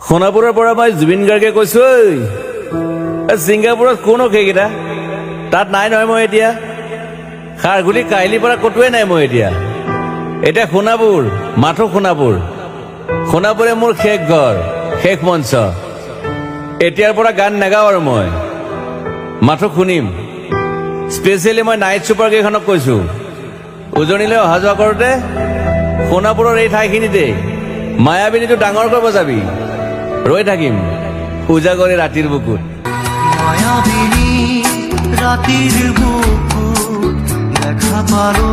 সোণাপুৰৰ পৰা মই জুবিন গাৰ্গে কৈছো ছিংগাপুৰত কোন সেইকেইটা তাত নাই নহয় মই এতিয়া খাৰঘুলি কাহিলীৰ পৰা ক'তোৱে নাই মই এতিয়া সোণাপুৰ মাথো সোণাপুৰে মোৰ শেষ ঘৰ শেষ মঞ্চ এতিয়াৰ পৰা গান নাগাওঁ আৰু মই মাথো শুনিম স্পেচিয়েলি মই নাইট ছুপাৰ কেইখনক কৈছো উজনিলৈ অহা যোৱা কৰোঁতে সোণাপুৰৰ এই ঠাইখিনিতে মায়াবিনীটো ডাঙৰকৈ বজাবি ৰৈ থাকিম উজাগৰে ৰাতিৰ বুকুত মায়াবিনী ৰাতেৰ বুকুত দেখা পালো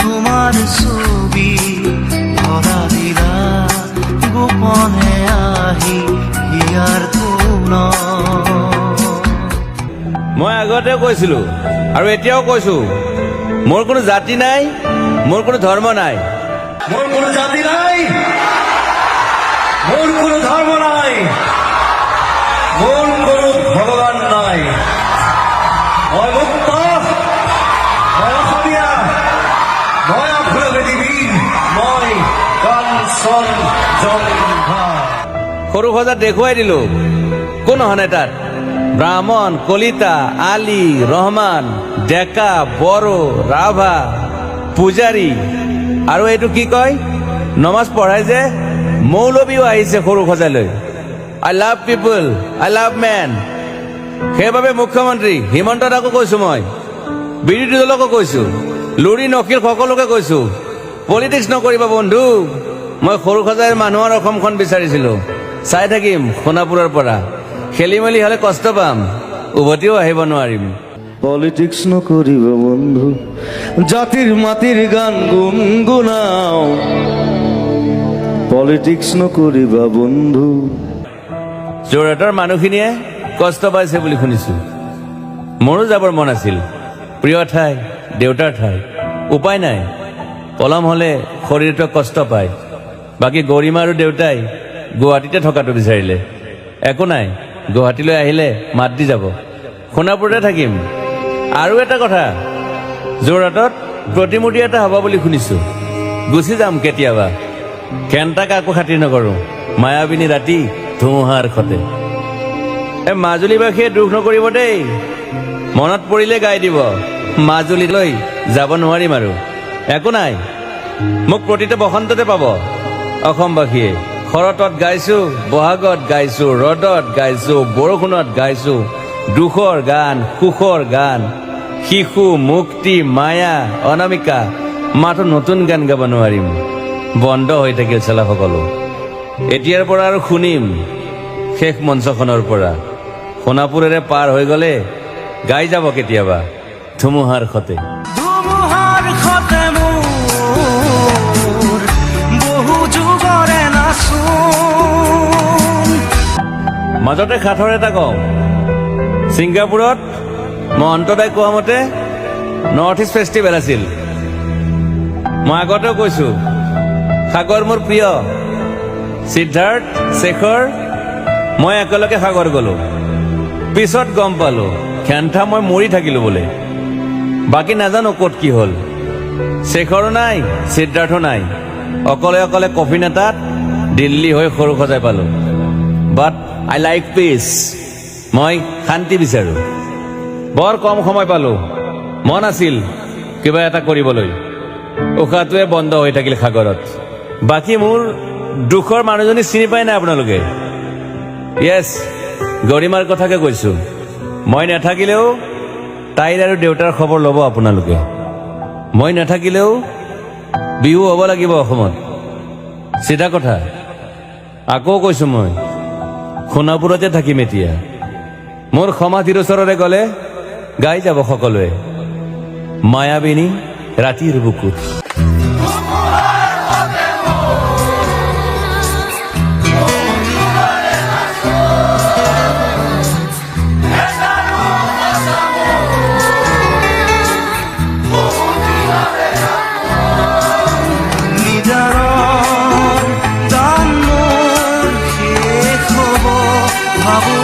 তোমাৰ ছবি ধৰা দিলা গোপনে আহি হিয়াৰ কোন মই আগতেও কৈছিলো আৰু এতিয়াও কৈছো মোৰ কোনো জাতি নাই মোৰ কোনো ধৰ্ম নাই মোৰ কোনো জাতি নাই মোৰ কোনো ধৰ্ম নাই মোৰ কোনো ভগবান নাই মই মুক্ত মই অসমীয়া মই আফুল পৃথিৱীৰ মই কাঞ্চন জংঘা সৰু সজা দেখুৱাই দিলো কোন হনে তাত ব্ৰাহ্মণ কলিতা আলী ৰহমান ডেকা বড়ো ৰাভা পূজাৰী আৰু এইটো কি কয় নমাজ পঢ়াই যে মৌলবীও আহিছে সৰু সজালৈ I love people I love man সেইবাবে মুখ্যমন্ত্ৰী হিমন্ত দাকো কৈছো মই বিৰোধী দলকো কৈছো লুৰি নকিৰ সকলোকে কৈছো পলিটিক্স নকৰিবা বন্ধু মই সৰু সজাইৰ মানুহৰ অসমখন বিচাৰিছিলো চাই থাকিম সোণাপুৰৰ পৰা খেলি মেলি হলে কষ্ট পাম উভতিও আহিব নোৱাৰিম পলিটিক্স নকৰিবা বন্ধু জাতিৰ মাটিৰ গান গুণগুণাও পলিটিক্স নকৰিবা বন্ধু যোৰহাটৰ মানুহখিনিয়ে কষ্ট পাইছে বুলি শুনিছো মোৰো যাবৰ মন আছিল প্ৰিয় ঠাই দেউতাৰ ঠাই উপায় নাই পলম হলে শৰীৰটো কষ্ট পায় বাকী গৰিমা আৰু দেউতাই গুৱাহাটীতে থকাটো বিচাৰিলে একো নাই গুৱাহাটীলৈ আহিলে মাত দি যাব সোণাপুৰতে থাকিম আৰু এটা কথা যোৰহাটত প্ৰতিমূৰ্তি এটা হ'ব বুলি শুনিছো গুচি যাম কেতিয়াবা কেণ্টাক আকৌ খাতিৰ নকৰো মায়াবিনী ৰাতি ধুমুহাৰ খতে মাজুলীবাসীয়ে দুখ নকৰিব দেই মনত পৰিলে গাই দিব মাজুলীলৈ যাব নোৱাৰিম আৰু একো নাই মোক প্ৰতিটো বসন্ততে পাব অসমবাসীয়ে শৰতত গাইছো বহাগত গাইছো ৰদত গাইছো বৰষুণত গাইছো দুখৰ গান সুখৰ গান শিশু মুক্তি মায়া অনামিকা মাথো নতুন গান গাব নোৱাৰিম বন্ধ হৈ থাকিল চেলা সকলো এতিয়াৰ পৰা আৰু শুনিম শেষ মঞ্চখনৰ পৰা সোণাপুৰেৰে পাৰ হৈ গলে গাই যাব কেতিয়াবা ধুমুহাৰ খতে ধুমুহাৰ খতে মোৰ বহু যুগৰে নাচোন মাজতে সাঁথৰ এটা কওঁ ছিংগাপুৰত মহন্তদাই কোৱা মতে নৰ্থ ইষ্ট ফেষ্টিভেল আছিল মই আগতেও কৈছো সাগৰ মোৰ প্ৰিয় সিদ্ধাৰ্থ শেখৰ মই একেলগে সাগৰ গলো পিছত গম পালো খেন্থা মই মৰি থাকিলো বোলে বাকী নাজানো ক'ত কি হ'ল শেখৰো নাই সিদ্ধাৰ্থো নাই অকলে অকলে কফি নেতাত দিল্লী হৈ সৰু সজাই পালো বাট আই লাইক পিচ মই শান্তি বিচাৰো বৰ কম সময় পালো মন আছিল কিবা এটা কৰিবলৈ উশাহটোৱে বন্ধ হৈ থাকিল সাগৰত বাকী মোৰ দুখৰ মানুহজনী চিনি পাই নাই আপোনালোকে য়েছ গৰিমাৰ কথাকে কৈছো মই নাথাকিলেও তাইৰ আৰু দেউতাৰ খবৰ ল'ব আপোনালোকে মই নাথাকিলেও বিহু হ'ব লাগিব অসমত চিধা কথা আকৌ কৈছো মই সোণাপুৰতে থাকিম এতিয়া মোৰ সমাধিৰ ওচৰৰে গলে গাই যাব সকলোৱে মায়াবিনী ৰাতিৰ বুকুত নিদাৰণ দান মোৰ শেষ হব ভাবো